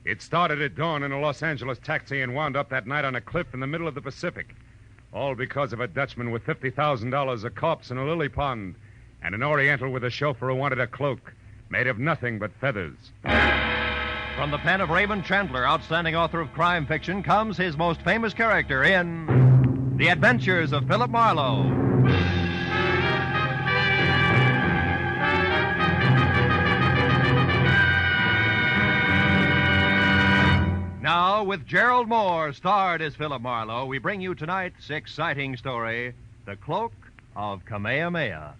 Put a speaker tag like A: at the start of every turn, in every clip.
A: It started at dawn in a Los Angeles taxi and wound up that night on a cliff in the middle of the Pacific. All because of a Dutchman with $50,000, a corpse in a lily pond, and an Oriental with a chauffeur who wanted a cloak made of nothing but feathers.
B: From the pen of Raymond Chandler, outstanding author of crime fiction, comes his most famous character in The Adventures of Philip Marlowe. Now, with Gerald Moore, starred as Philip Marlowe, we bring you tonight's exciting story, The Cloak of Kamehameha.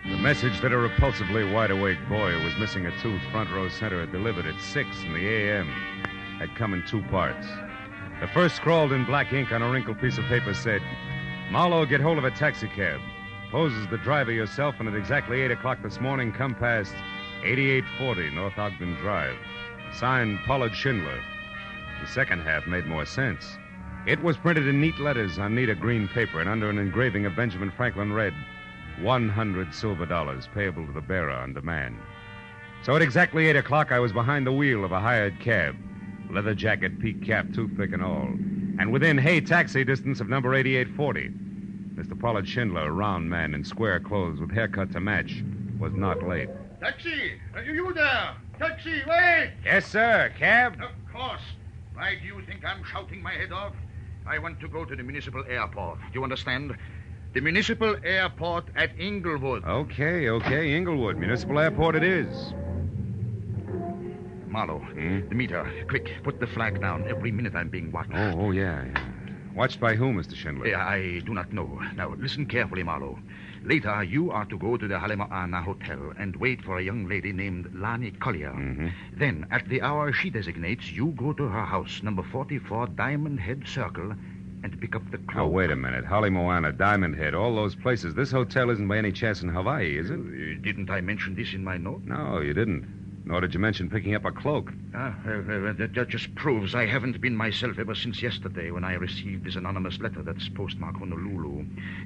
A: The message that a repulsively wide-awake boy who was missing a tooth front row center had delivered at 6 in the a.m. had come in two parts. The first, scrawled in black ink on a wrinkled piece of paper, said, Marlowe, get hold of a taxicab. Pose as the driver yourself, and at exactly 8 o'clock this morning, come past 8840 North Ogden Drive. Signed, Pollard Schindler. The second half made more sense. It was printed in neat letters on neat green paper, and under an engraving of Benjamin Franklin read, 100 silver dollars payable to the bearer on demand. So at exactly 8 o'clock, I was behind the wheel of a hired cab, leather jacket, peak cap, toothpick, and all, and within taxi distance of number 8840. Mr. Pollard Schindler, a round man in square clothes with haircut to match, was not late.
C: Taxi! Are you there? Taxi, wait!
A: Yes, sir. Cab?
C: Of course. Why do you think I'm shouting my head off? I want to go to the municipal airport. Do you understand? The municipal airport at Inglewood.
A: Okay. Inglewood. Municipal airport it is.
C: Marlowe, the meter. Quick, put the flag down. Every minute I'm being watched.
A: Oh, yeah. Watched by whom, Mr. Schindler?
C: I do not know. Now, listen carefully, Marlowe. Later, you are to go to the Kamehameha Hotel and wait for a young lady named Lani Collier.
A: Mm-hmm.
C: Then, at the hour she designates, you go to her house, number 44 Diamond Head Circle, and pick up the cloak.
A: Oh, wait a minute. Moana, Diamond Head, all those places. This hotel isn't by any chance in Hawaii, is it?
C: Didn't I mention this in my note?
A: No, you didn't. Nor did you mention picking up a cloak.
C: That just proves I haven't been myself ever since yesterday when I received this anonymous letter that's postmarked Honolulu.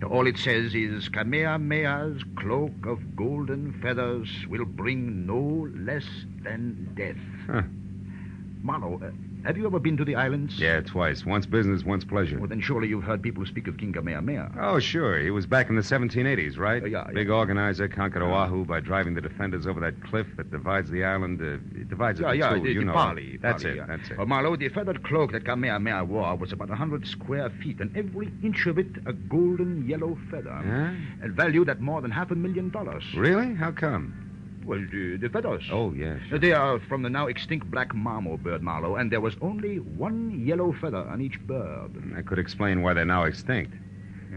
C: All it says is, Kamehameha's cloak of golden feathers will bring no less than death.
A: Huh.
C: Marlowe, have you ever been to the islands?
A: Yeah, twice. Once business, once pleasure.
C: Well, then surely you've heard people speak of King Kamehameha.
A: Oh, sure. He was back in the 1780s, right?
C: Yeah.
A: Big organizer, conquered Oahu by driving the defenders over that cliff that divides the island. It divides it in two, you know.
C: Pali.
A: That's it.
C: Marlowe, the feathered cloak that Kamehameha wore was about 100 square feet, and every inch of it a golden yellow feather.
A: Huh?
C: And valued at more than $500,000.
A: Really? How come?
C: Well, the feathers.
A: Oh, yes.
C: Yeah, they are from the now extinct black marmot bird, Marlowe, and there was only one yellow feather on each bird.
A: That could explain why they're now extinct.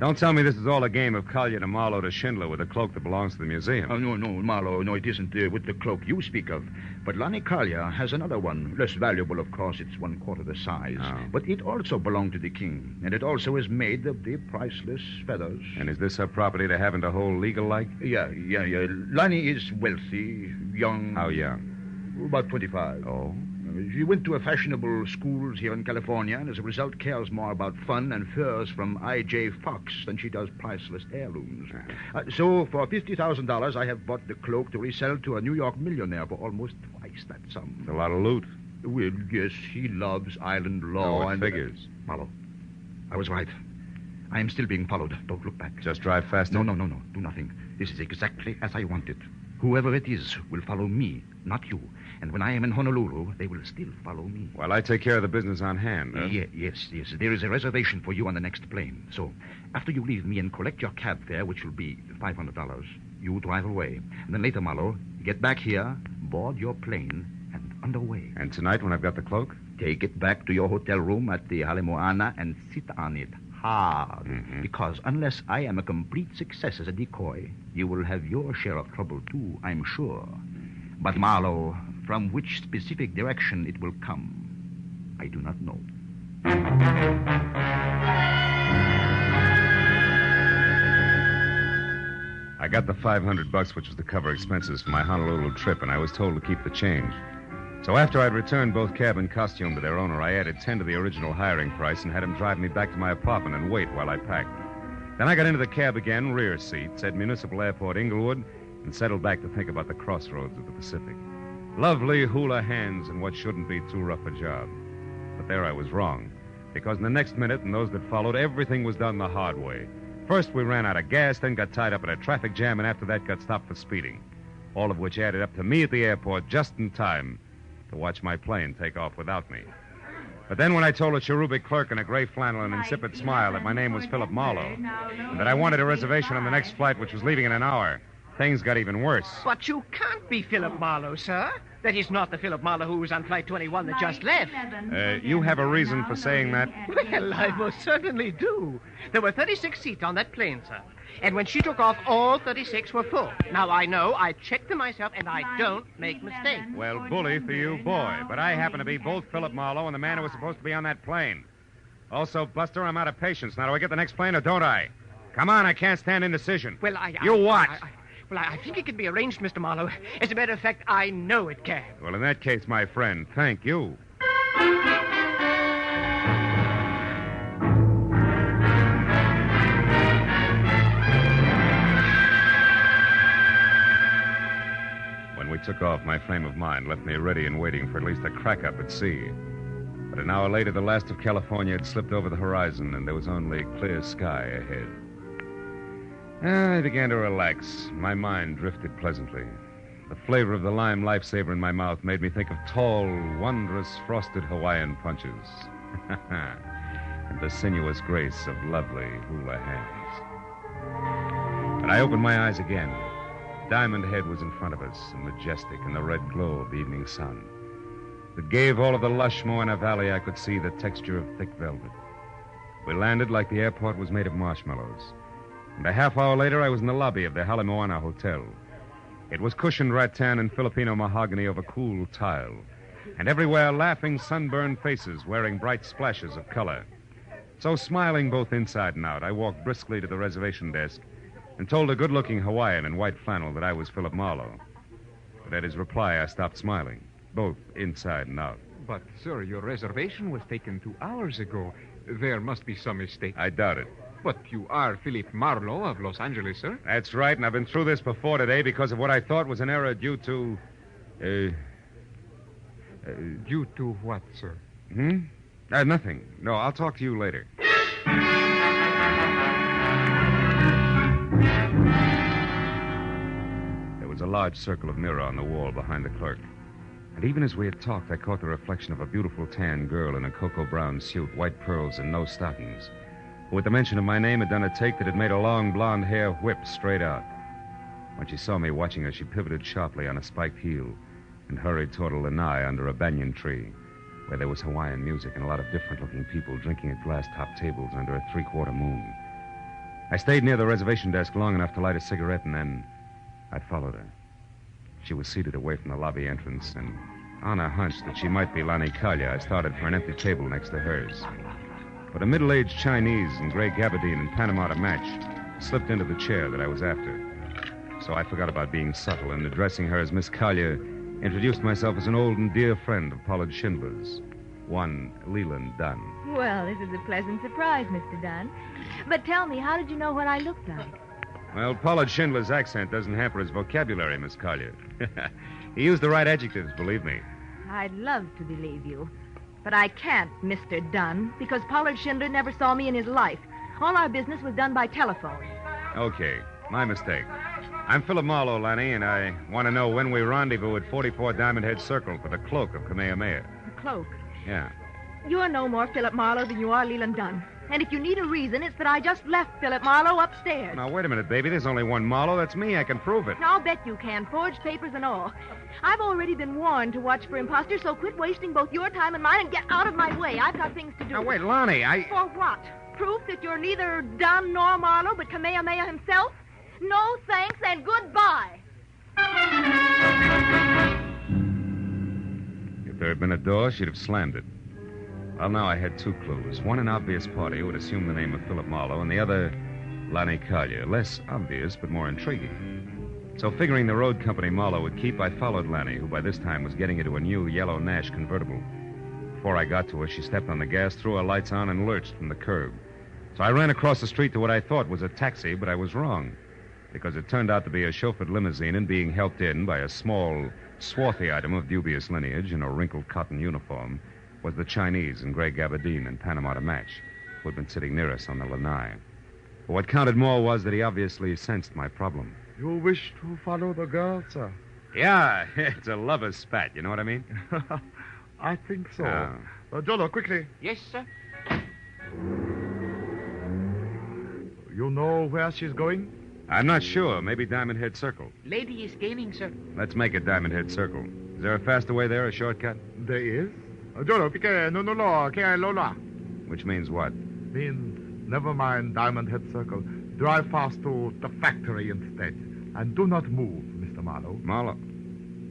A: Don't tell me this is all a game of Collier to Marlowe to Schindler with a cloak that belongs to the museum.
C: Oh, no, Marlowe. No, it isn't with the cloak you speak of. But Lani Collier has another one. Less valuable, of course. It's 1/4 the size.
A: Oh.
C: But it also belonged to the king. And it also is made of the priceless feathers.
A: And is this her property to have and to hold legal-like?
C: Yeah. Lani is wealthy, young.
A: How young?
C: About 25.
A: Oh.
C: She went to a fashionable schools here in California, and as a result cares more about fun and furs from I.J. Fox than she does priceless heirlooms. So for $50,000, I have bought the cloak to resell to a New York millionaire for almost twice that sum.
A: It's a lot of loot.
C: Well, yes, he loves island law.
A: Oh, it figures.
C: Marlowe, I was right. I am still being followed. Don't look back.
A: Just drive faster?
C: No. Do nothing. This is exactly as I want it. Whoever it is will follow me, not you. And when I am in Honolulu, they will still follow me.
A: Well, I take care of the business on hand, huh?
C: Yes. There is a reservation for you on the next plane. So, after you leave me and collect your cab fare, which will be $500, you drive away. And then later, Marlowe, get back here, board your plane, and underway.
A: And tonight, when I've got the cloak?
C: Take it back to your hotel room at the Kamehameha and sit on it hard.
A: Mm-hmm.
C: Because unless I am a complete success as a decoy, you will have your share of trouble, too, I'm sure. But, Marlowe, from which specific direction it will come, I do not know.
A: I got the $500, which was to cover expenses for my Honolulu trip, and I was told to keep the change. So after I'd returned both cab and costume to their owner, I added 10 to the original hiring price and had him drive me back to my apartment and wait while I packed. Then I got into the cab again, rear seat, said Municipal Airport, Inglewood, and settled back to think about the crossroads of the Pacific. Lovely hula hands and what shouldn't be too rough a job. But there I was wrong, because in the next minute and those that followed, everything was done the hard way. First, we ran out of gas, then got tied up in a traffic jam, and after that got stopped for speeding. All of which added up to me at the airport just in time to watch my plane take off without me. But then when I told a cherubic clerk in a gray flannel and insipid smile that my name was Philip Marlowe, and that I wanted a reservation on the next flight, which was leaving in an hour, things got even worse.
D: But you can't be Philip Marlowe, sir. That is not the Philip Marlowe who was on Flight 21 that just left.
A: You have a reason for saying that?
D: Well, I most certainly do. There were 36 seats on that plane, sir. And when she took off, all 36 were full. Now, I know, I checked them myself, and I don't make mistakes.
A: Well, bully for you, boy. But I happen to be both Philip Marlowe and the man who was supposed to be on that plane. Also, Buster, I'm out of patience. Now, do I get the next plane or don't I? Come on, I can't stand indecision.
D: Well,
A: You what?
D: I think it can be arranged, Mr. Marlowe. As a matter of fact, I know it can.
A: Well, in that case, my friend, thank you. When we took off, my frame of mind left me ready and waiting for at least a crack up at sea. But an hour later, the last of California had slipped over the horizon, and there was only clear sky ahead. I began to relax. My mind drifted pleasantly. The flavor of the lime lifesaver in my mouth made me think of tall, wondrous, frosted Hawaiian punches. And the sinuous grace of lovely hula hands. But I opened my eyes again. Diamond Head was in front of us, and majestic in the red glow of the evening sun. It gave all of the lush Moana Valley I could see the texture of thick velvet. We landed like the airport was made of marshmallows. And a half hour later, I was in the lobby of the Halemoana Hotel. It was cushioned rattan and Filipino mahogany over cool tile. And everywhere, laughing, sunburned faces wearing bright splashes of color. So, smiling both inside and out, I walked briskly to the reservation desk and told a good-looking Hawaiian in white flannel that I was Philip Marlowe. But at his reply, I stopped smiling, both inside and out.
E: But, sir, your reservation was taken 2 hours ago. There must be some mistake.
A: I doubt it.
E: But you are Philip Marlowe of Los Angeles, sir?
A: That's right, and I've been through this before today because of what I thought was an error due to...
E: Due to what, sir?
A: Nothing. No, I'll talk to you later. There was a large circle of mirror on the wall behind the clerk. And even as we had talked, I caught the reflection of a beautiful tan girl in a cocoa brown suit, white pearls, and no stockings, who, at the mention of my name, had done a take that had made her long blonde hair whip straight out. When she saw me watching her, she pivoted sharply on a spiked heel and hurried toward a lanai under a banyan tree, where there was Hawaiian music and a lot of different-looking people drinking at glass-topped tables under a three-quarter moon. I stayed near the reservation desk long enough to light a cigarette, and then I followed her. She was seated away from the lobby entrance, and on a hunch that she might be Lani Kalia, I started for an empty table next to hers. But a middle-aged Chinese in gray gabardine and Panama to match slipped into the chair that I was after. So I forgot about being subtle, and addressing her as Miss Kalia, introduced myself as an old and dear friend of Pollard Schindler's, one Leland Dunn.
F: Well, this is a pleasant surprise, Mr. Dunn. But tell me, how did you know what I looked like?
A: Well, Pollard Schindler's accent doesn't hamper his vocabulary, Miss Collier. He used the right adjectives, believe me.
F: I'd love to believe you. But I can't, Mr. Dunn, because Pollard Schindler never saw me in his life. All our business was done by telephone.
A: Okay, my mistake. I'm Philip Marlowe, Lanny, and I want to know when we rendezvous at 44 Diamond Head Circle for the Cloak of Kamehameha.
F: The Cloak?
A: Yeah.
F: You're no more Philip Marlowe than you are Leland Dunn. And if you need a reason, it's that I just left Philip Marlowe upstairs.
A: Now, wait a minute, baby. There's only one Marlowe. That's me. I can prove it.
F: I'll bet you can. Forged papers and all. I've already been warned to watch for imposters, so quit wasting both your time and mine and get out of my way. I've got things to do.
A: Now, wait, Lonnie,
F: For what? Proof that you're neither Dunn nor Marlowe, but Kamehameha himself? No thanks and goodbye.
A: If there had been a door, she'd have slammed it. Well, now I had two clues. One, an obvious party who would assume the name of Philip Marlowe, and the other, Lanny Collier. Less obvious, but more intriguing. So figuring the road company Marlowe would keep, I followed Lanny, who by this time was getting into a new yellow Nash convertible. Before I got to her, she stepped on the gas, threw her lights on, and lurched from the curb. So I ran across the street to what I thought was a taxi, but I was wrong, because it turned out to be a chauffeured limousine and being helped in by a small, swarthy item of dubious lineage in a wrinkled cotton uniform was the Chinese in gray gabardine and Panama to match, who had been sitting near us on the lanai. But what counted more was that he obviously sensed my problem.
G: You wish to follow the girl, sir?
A: Yeah, it's a lover's spat, you know what I mean?
G: I think so. Jolo, quickly.
D: Yes, sir.
G: You know where she's going?
A: I'm not sure. Maybe Diamond Head Circle.
D: Lady is gaining, sir.
A: Let's make it Diamond Head Circle. Is there a faster way there, a shortcut?
G: There is. Jolo, pique no lo, que lola.
A: Which means what?
G: Means never mind Diamond Head Circle. Drive fast to the factory instead. And do not move, Mr. Marlowe.
A: Marlowe.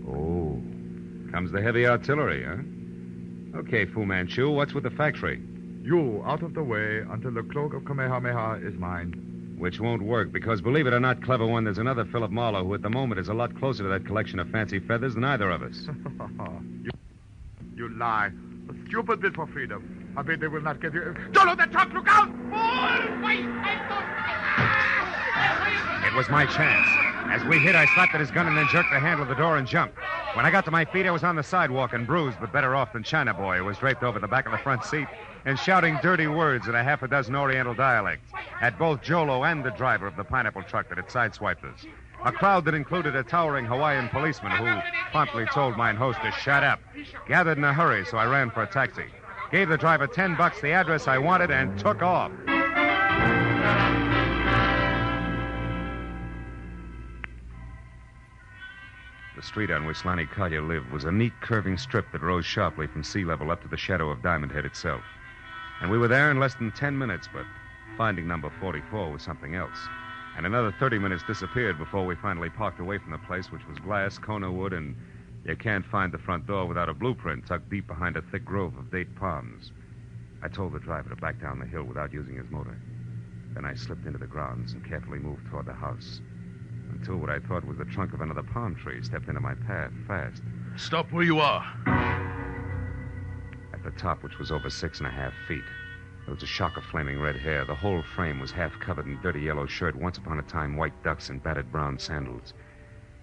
A: Oh. Comes the heavy artillery, huh? Okay, Fu Manchu, what's with the factory?
G: You out of the way until the cloak of Kamehameha is mine.
A: Which won't work, because believe it or not, clever one, there's another Philip Marlowe who at the moment is a lot closer to that collection of fancy feathers than either of us.
G: You lie. A stupid bid for freedom. I bet they will not get you. Jolo, that truck, look out!
A: It was my chance. As we hit, I slapped at his gun and then jerked the handle of the door and jumped. When I got to my feet, I was on the sidewalk and bruised, but better off than China Boy, who was draped over the back of the front seat and shouting dirty words in a half a dozen Oriental dialects at both Jolo and the driver of the pineapple truck that had sideswiped us. A crowd that included a towering Hawaiian policeman who promptly told mine host to shut up. Gathered in a hurry, so I ran for a taxi. Gave the driver $10, the address I wanted, and took off. The street on which Lanny Collier lived was a neat curving strip that rose sharply from sea level up to the shadow of Diamond Head itself. And we were there in less than 10 minutes, but finding number 44 was something else. And another 30 minutes disappeared before we finally parked away from the place, which was glass, Kona wood, and you can't find the front door without a blueprint tucked deep behind a thick grove of date palms. I told the driver to back down the hill without using his motor. Then I slipped into the grounds and carefully moved toward the house, until what I thought was the trunk of another palm tree stepped into my path fast.
H: Stop where you are.
A: At the top, which was over 6.5 feet, there was a shock of flaming red hair. The whole frame was half covered in dirty yellow shirt, once upon a time white ducks and battered brown sandals.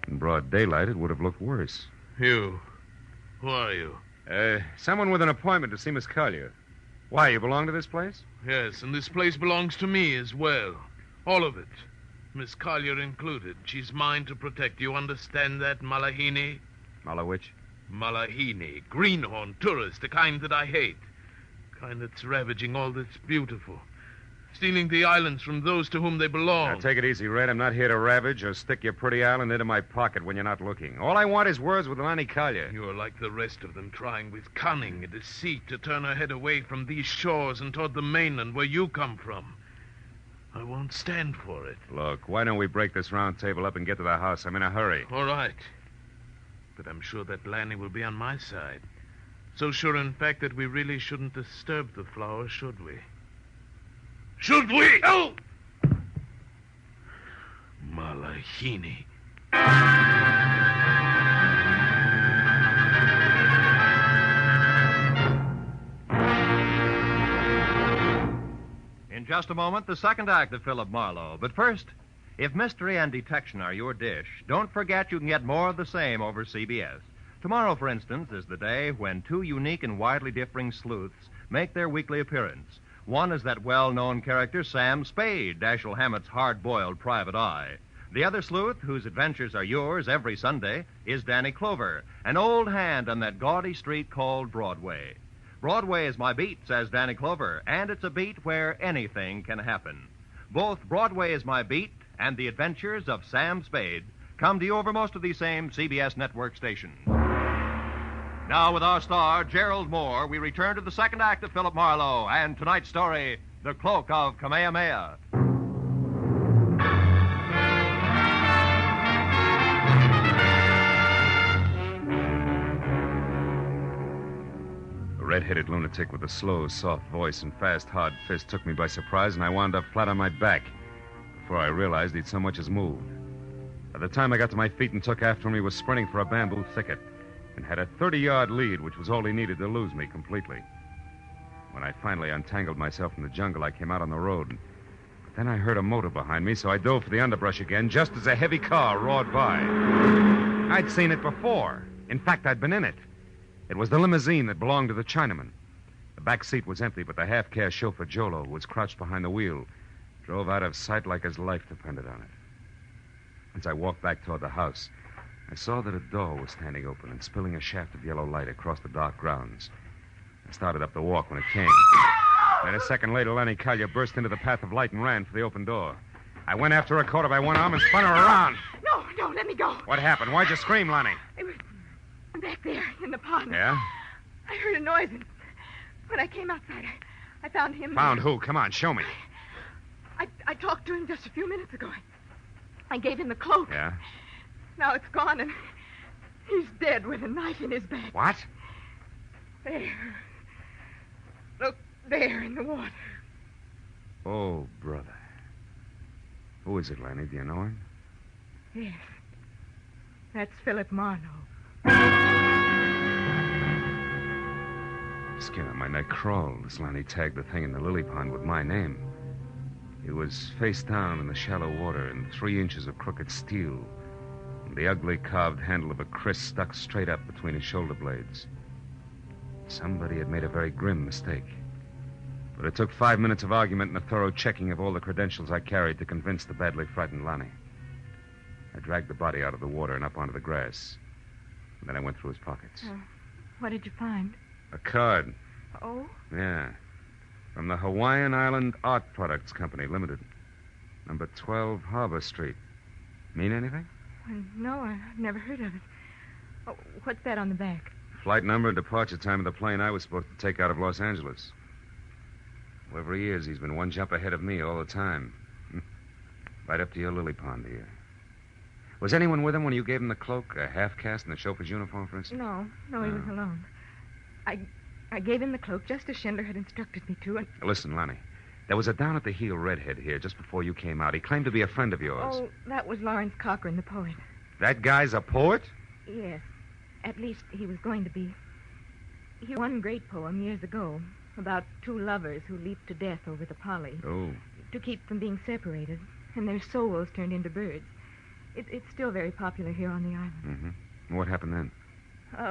A: In broad daylight, it would have looked worse.
H: You. Who are you?
A: Someone with an appointment to see Miss Collier. Why, you belong to this place?
H: Yes, and this place belongs to me as well. All of it. Miss Collier included. She's mine to protect. You understand that, Malahini?
A: Malawich?
H: Malahini. Greenhorn, tourist, the kind that I hate. Kind that's ravaging all that's beautiful. Stealing the islands from those to whom they belong.
A: Now, take it easy, Red. I'm not here to ravage or stick your pretty island into my pocket when you're not looking. All I want is words with Lanny Collier.
H: You're like the rest of them, trying with cunning and deceit to turn her head away from these shores and toward the mainland where you come from. I won't stand for it.
A: Look, why don't we break this round table up and get to the house? I'm in a hurry.
H: All right. But I'm sure that Lanny will be on my side. So sure, in fact, that we really shouldn't disturb the flower, should we? Should we? Oh! Malahini.
B: In just a moment, the second act of Philip Marlowe. But first, if mystery and detection are your dish, don't forget you can get more of the same over CBS. Tomorrow, for instance, is the day when two unique and widely differing sleuths make their weekly appearance. One is that well-known character, Sam Spade, Dashiell Hammett's hard-boiled private eye. The other sleuth, whose adventures are yours every Sunday, is Danny Clover, an old hand on that gaudy street called Broadway. Broadway is my beat, says Danny Clover, and it's a beat where anything can happen. Both Broadway is my beat and the adventures of Sam Spade come to you over most of these same CBS network stations. Now, with our star, Gerald Moore, we return to the second act of Philip Marlowe and tonight's story, The Cloak of Kamehameha.
A: The red-headed lunatic with a slow, soft voice and fast, hard fist took me by surprise, and I wound up flat on my back. before I realized he'd so much as moved. By the time I got to my feet and took after him, he was sprinting for a bamboo thicket and had a 30-yard lead, which was all he needed to lose me completely. When I finally untangled myself from the jungle, I came out on the road. But then I heard a motor behind me, so I dove for the underbrush again just as a heavy car roared by. I'd seen it before. In fact, I'd been in it. It was the limousine that belonged to the Chinaman. The back seat was empty, but the half-caste chauffeur, Jolo, who was crouched behind the wheel, drove out of sight like his life depended on it. As I walked back toward the house, I saw that a door was standing open and spilling a shaft of yellow light across the dark grounds. I started up the walk when it came. Then a second later, Lenny Collier burst into the path of light and ran for the open door. I went after her, caught her by one arm, and spun her around.
F: No, let me go.
A: What happened? Why'd you scream, Lenny?
F: It was back there in the pond.
A: Yeah?
F: I heard a noise, and when I came outside, I found him.
A: Found who? Come on, show me.
F: I talked to him just a few minutes ago. I gave him the cloak.
A: Yeah?
F: Now it's gone, and he's dead with a knife in his back.
A: What?
F: There. Look, there in the water.
A: Oh, brother. Who is it, Lenny? Do you know him?
F: Yes. That's Philip Marlowe.
A: Skin on my neck crawled as Lenny tagged the thing in the lily pond with my name. He was face down in the shallow water in 3 inches of crooked steel, and the ugly carved handle of a kris stuck straight up between his shoulder blades. Somebody had made a very grim mistake. But it took 5 minutes of argument and a thorough checking of all the credentials I carried to convince the badly frightened Lonnie. I dragged the body out of the water and up onto the grass. And then I went through his pockets.
F: What did you find?
A: A card.
F: Oh?
A: Yeah. From the Hawaiian Island Art Products Company, Limited. Number 12 Harbor Street. Mean anything?
F: No, I've never heard of it. Oh, what's that on the back?
A: Flight number and departure time of the plane I was supposed to take out of Los Angeles. Whoever he is, he's been one jump ahead of me all the time. Right up to your lily pond here. Was anyone with him when you gave him the cloak, a half-caste, and the chauffeur's uniform, for instance?
F: No, he was alone. I gave him the cloak just as Schindler had instructed me to, and...
A: Listen, Lonnie. There was a down-at-the-heel redhead here just before you came out. He claimed to be a friend of yours.
F: Oh, that was Lawrence Cochran, the poet.
A: That guy's a poet?
F: Yes. At least he was going to be. He wrote one great poem years ago about 2 lovers who leaped to death over the Polly.
A: Oh.
F: To keep from being separated, and their souls turned into birds. It's still very popular here on the island.
A: Mm-hmm. What happened then?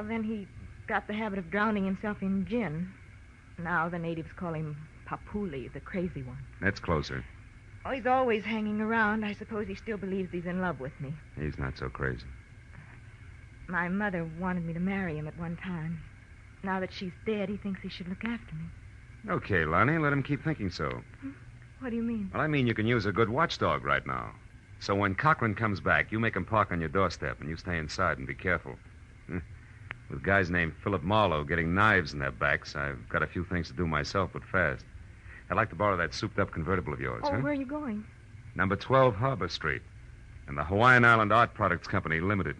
F: Then he got the habit of drowning himself in gin. Now the natives call him Papuli, the crazy one.
A: That's closer.
F: Oh, he's always hanging around. I suppose he still believes he's in love with me.
A: He's not so crazy.
F: My mother wanted me to marry him at one time. Now that she's dead, he thinks he should look after me.
A: Okay, Lonnie, let him keep thinking so.
F: What do you mean?
A: Well, I mean you can use a good watchdog right now. So when Cochran comes back, you make him park on your doorstep, and you stay inside and be careful. With guys named Philip Marlowe getting knives in their backs, I've got a few things to do myself, but fast. I'd like to borrow that souped-up convertible of yours,
F: Oh, where are you going?
A: Number 12 Harbor Street, and the Hawaiian Island Art Products Company, Limited.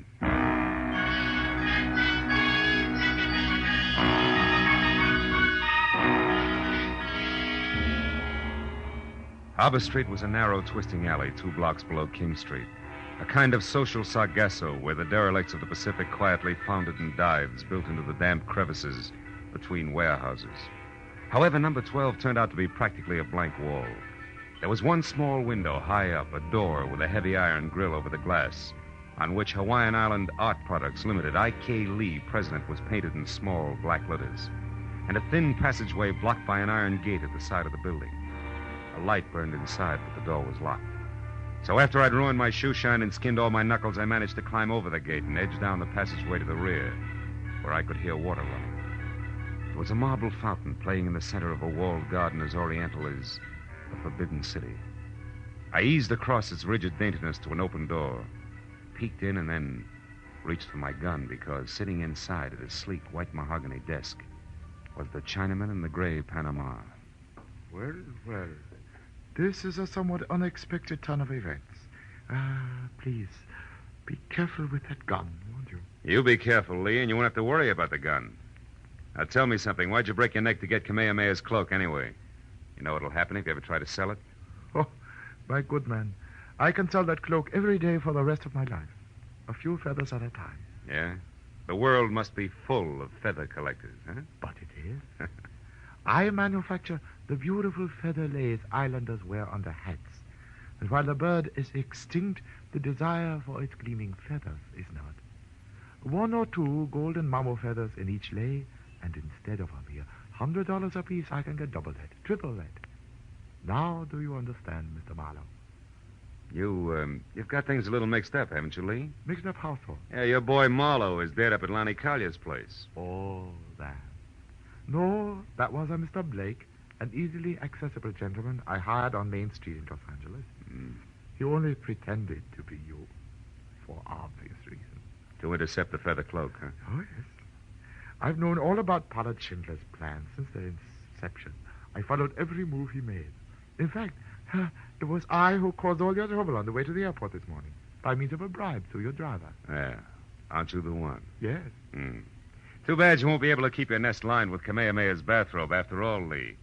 A: Harbor Street was a narrow, twisting alley 2 blocks below King Street. A kind of social sargasso where the derelicts of the Pacific quietly foundered in dives built into the damp crevices between warehouses. However, number 12 turned out to be practically a blank wall. There was one small window high up, a door with a heavy iron grill over the glass, on which Hawaiian Island Art Products Limited, I.K. Lee, President, was painted in small black letters, and a thin passageway blocked by an iron gate at the side of the building. A light burned inside, but the door was locked. So after I'd ruined my shoe shine and skinned all my knuckles, I managed to climb over the gate and edge down the passageway to the rear, where I could hear water running. There was a marble fountain playing in the center of a walled garden as oriental as the Forbidden City. I eased across its rigid daintiness to an open door, peeked in, and then reached for my gun because sitting inside at his sleek white mahogany desk was the Chinaman in the gray Panama.
G: Well. This is a somewhat unexpected turn of events. Please, be careful with that gun, won't you?
A: You be careful, Lee, and you won't have to worry about the gun. Now, tell me something. Why'd you break your neck to get Kamehameha's cloak, anyway? You know what'll happen if you ever try to sell it?
G: Oh, my good man. I can sell that cloak every day for the rest of my life. A few feathers at a time.
A: Yeah? The world must be full of feather collectors, huh?
G: But it is. I manufacture the beautiful feather lace islanders wear on their hats. And while the bird is extinct, the desire for its gleaming feathers is not. 1 or 2 golden mammo feathers in each lay, and instead of a mere $100 apiece, I can get double that, triple that. Now do you understand, Mr. Marlowe?
A: You've got things a little mixed up, haven't you, Lee?
G: Mixed up how so?
A: Yeah, your boy Marlowe is dead up at Lonnie Collier's place.
G: Oh, that. No, that was a Mr. Blake, an easily accessible gentleman I hired on Main Street in Los Angeles. He only pretended to be you, for obvious reasons.
A: To intercept the feather cloak, huh?
G: Oh, yes. I've known all about Pollard Schindler's plans since their inception. I followed every move he made. In fact, it was I who caused all your trouble on the way to the airport this morning, by means of a bribe to your driver.
A: Yeah. Aren't you the one?
G: Yes.
A: Too bad you won't be able to keep your nest lined with Kamehameha's bathrobe after all, Lee.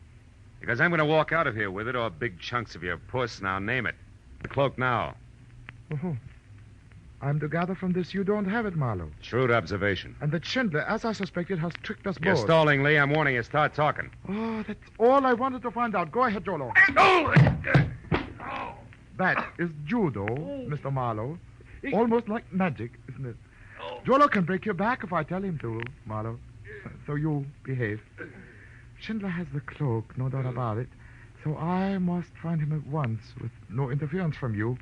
A: Because I'm going to walk out of here with it, or big chunks of your puss, now name it. The cloak now.
G: Oh, I'm to gather from this you don't have it, Marlowe.
A: Shrewd observation.
G: And that Schindler, as I suspected, has tricked us
A: You're
G: both.
A: stalling, Lee. I'm warning you. Start talking.
G: Oh, that's all I wanted to find out. Go ahead, Jolo. That is judo, Mr. Marlowe. Almost like magic, isn't it? Jolo can break your back if I tell him to, Marlowe. So you behave. Schindler has the cloak, no doubt about it. So I must find him at once with no interference from you.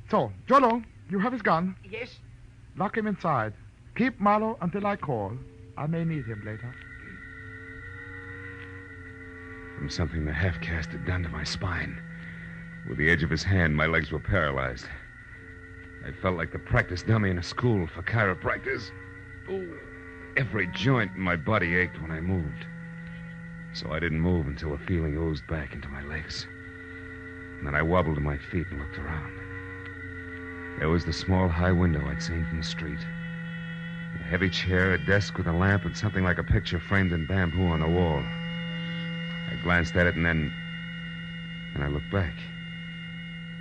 G: So, Jolo, you have his gun.
D: Yes?
G: Lock him inside. Keep Marlowe until I call. I may need him later.
A: From something the half-caste had done to my spine. With the edge of his hand, my legs were paralyzed. I felt like the practice dummy in a school for chiropractors. Oh, every joint in my body ached when I moved. So I didn't move until the feeling oozed back into my legs. And then I wobbled to my feet and looked around. There was the small high window I'd seen from the street. A heavy chair, a desk with a lamp, and something like a picture framed in bamboo on the wall. I glanced at it and then I looked back.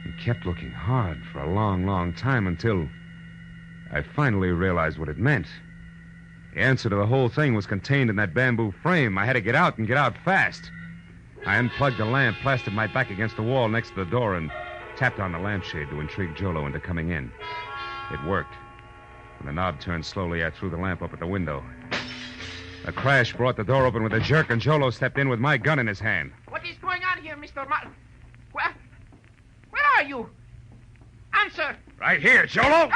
A: And kept looking hard for a long, long time until I finally realized what it meant. The answer to the whole thing was contained in that bamboo frame. I had to get out and get out fast. I unplugged the lamp, plastered my back against the wall next to the door, and tapped on the lampshade to intrigue Jolo into coming in. It worked. When the knob turned slowly, I threw the lamp up at the window. A crash brought the door open with a jerk, and Jolo stepped in with my gun in his hand.
D: What is going on here, Mr. Where are you? Answer!
A: Right here, Jolo!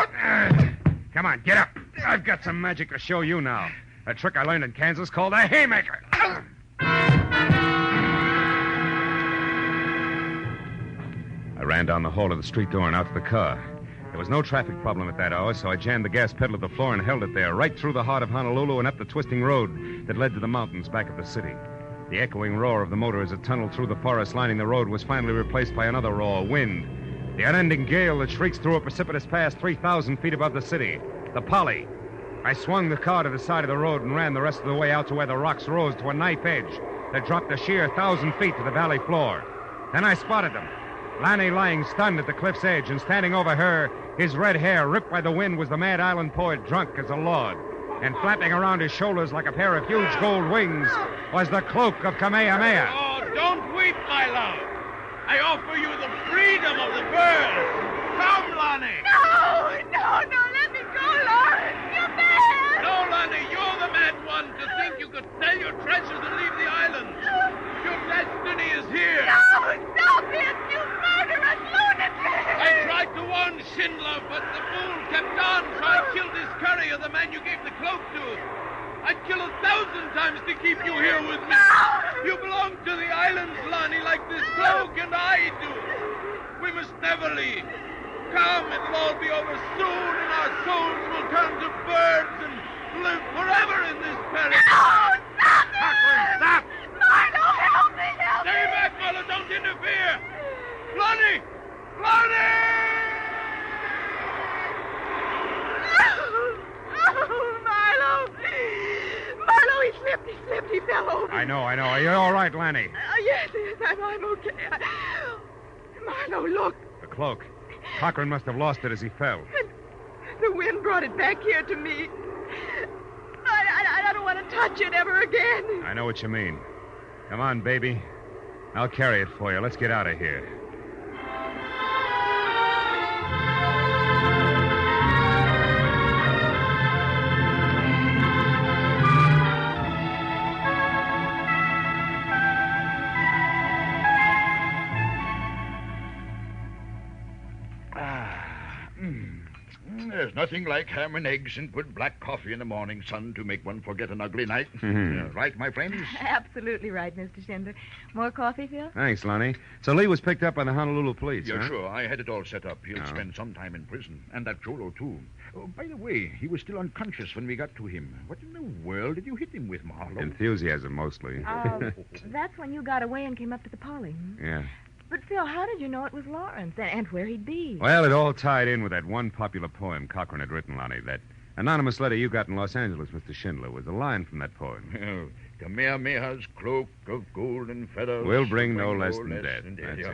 A: Come on, get up. I've got some magic to show you now. A trick I learned in Kansas called a haymaker. I ran down the hall to the street door and out to the car. There was no traffic problem at that hour, so I jammed the gas pedal to the floor and held it there, right through the heart of Honolulu and up the twisting road that led to the mountains back of the city. The echoing roar of the motor as it tunneled through the forest lining the road was finally replaced by another roar, wind. The unending gale that shrieks through a precipitous pass 3,000 feet above the city. The Polly. I swung the car to the side of the road and ran the rest of the way out to where the rocks rose to a knife edge that dropped a sheer 1,000 feet to the valley floor. Then I spotted them. Lanny lying stunned at the cliff's edge, and standing over her, his red hair ripped by the wind, was the mad island poet drunk as a lord. And flapping around his shoulders like a pair of huge gold wings was the cloak of Kamehameha.
H: Oh, don't weep, my love. I offer you the freedom of the birds. Come, Lonnie.
F: No, let me go, Lawrence. You're mad.
H: No, Lonnie, you're the mad one to think you could sell your treasures and leave the island. Your destiny is here.
F: No, stop it, you murderous lunatic.
H: I tried to warn Schindler, but the fool kept on, so I killed his courier, the man you gave the cloak to. I'd kill 1,000 times to keep you here with me. You belong to the islands, Lonnie, like this cloak, and I do. We must never leave. Come, it'll all be over soon, and our souls will turn to birds and live forever in this paradise.
F: No, stop it.
H: Cochran, stop!
F: Marlowe, help me.
H: Stay back, Marlowe, don't interfere. Lonnie! Lonnie!
F: Marlowe, he slipped, he fell over.
A: I know. Are you all right, Lanny?
F: Yes, I'm okay. Marlowe, look.
A: The cloak. Cochran must have lost it as he fell.
F: The wind brought it back here to me. I don't want to touch it ever again.
A: I know what you mean. Come on, baby. I'll carry it for you. Let's get out of here.
C: There's nothing like ham and eggs and good black coffee in the morning, son, to make one forget an ugly night. Right, my friends?
F: Absolutely right, Mr. Schindler. More coffee, Phil?
A: Thanks, Lonnie. So Lee was picked up by the Honolulu police,
C: Yeah,
A: huh?
C: sure. I had it all set up. He'll spend some time in prison. And that Cholo, too. Oh, by the way, he was still unconscious when we got to him. What in the world did you hit him with, Marlowe?
A: Enthusiasm, mostly.
F: That's when you got away and came up to the Polly.
A: Yeah.
F: But, Phil, how did you know it was Lawrence and where he'd be?
A: Well, it all tied in with that one popular poem Cochran had written, Lonnie. That anonymous letter you got in Los Angeles, Mr. Schindler, was a line from that poem.
C: Kamehameha's cloak of golden feathers.
A: Will bring no less than death. That's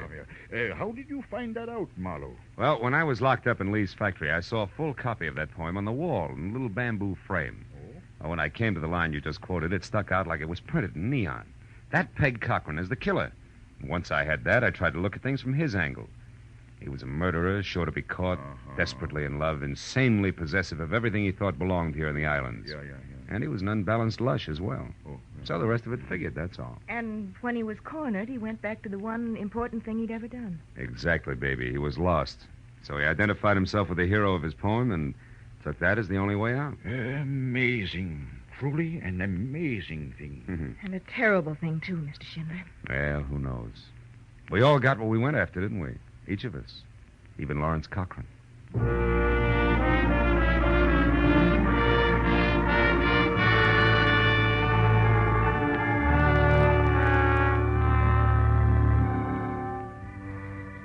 A: it.
C: How did you find that out, Marlowe?
A: Well, when I was locked up in Lee's factory, I saw a full copy of that poem on the wall in a little bamboo frame. Oh? When I came to the line you just quoted, it stuck out like it was printed in neon. That pegged Cochran as the killer. Once I had that, I tried to look at things from his angle. He was a murderer, sure to be caught, desperately in love, insanely possessive of everything he thought belonged here in the islands.
C: Yeah.
A: And he was an unbalanced lush as well. So the rest of it figured, that's all.
F: And when he was cornered, he went back to the one important thing he'd ever done.
A: Exactly, baby. He was lost. So he identified himself with the hero of his poem and took that as the only way out.
C: Amazing. Truly an amazing thing.
F: And a terrible thing, too, Mr. Schindler.
A: Well, who knows? We all got what we went after, didn't we? Each of us. Even Lawrence Cochran.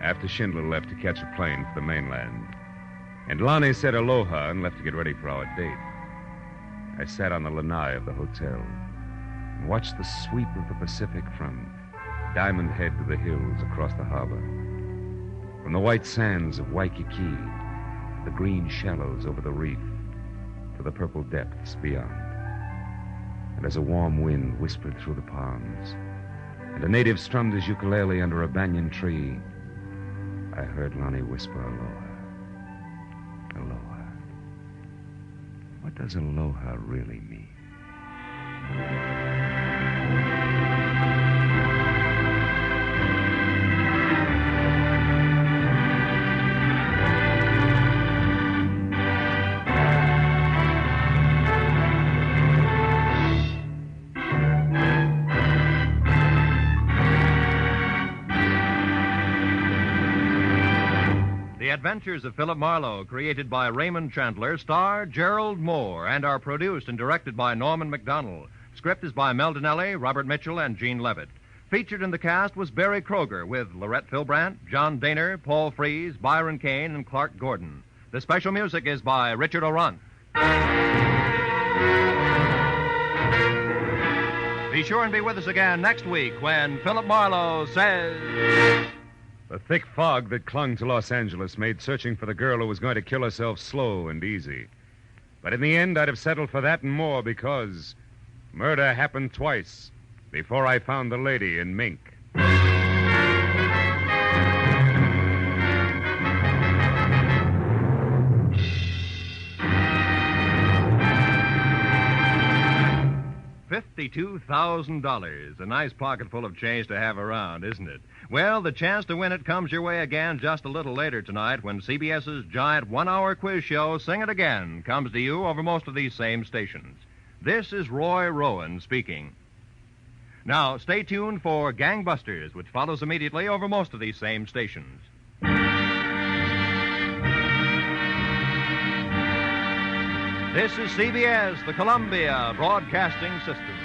A: After Schindler left to catch a plane for the mainland, and Lonnie said aloha and left to get ready for our date, I sat on the lanai of the hotel and watched the sweep of the Pacific from Diamond Head to the hills across the harbor. From the white sands of Waikiki, the green shallows over the reef, to the purple depths beyond. And as a warm wind whispered through the palms, and a native strummed his ukulele under a banyan tree, I heard Lonnie whisper aloha. Aloha. What does aloha really mean?
B: The Adventures of Philip Marlowe, created by Raymond Chandler, star Gerald Moore, and are produced and directed by Norman MacDonald. Script is by Mel Donnelly, Robert Mitchell, and Gene Levitt. Featured in the cast was Barry Kroger with Lorette Philbrandt, John Daner, Paul Frees, Byron Kane, and Clark Gordon. The special music is by Richard O'Runt. Be sure and be with us again next week when Philip Marlowe says...
A: The thick fog that clung to Los Angeles made searching for the girl who was going to kill herself slow and easy. But in the end, I'd have settled for that and more because murder happened twice before I found the lady in mink.
B: $52,000. A nice pocketful of change to have around, isn't it? Well, the chance to win it comes your way again just a little later tonight when CBS's giant one-hour quiz show, Sing It Again, comes to you over most of these same stations. This is Roy Rowan speaking. Now, stay tuned for Gangbusters, which follows immediately over most of these same stations. This is CBS, the Columbia Broadcasting System.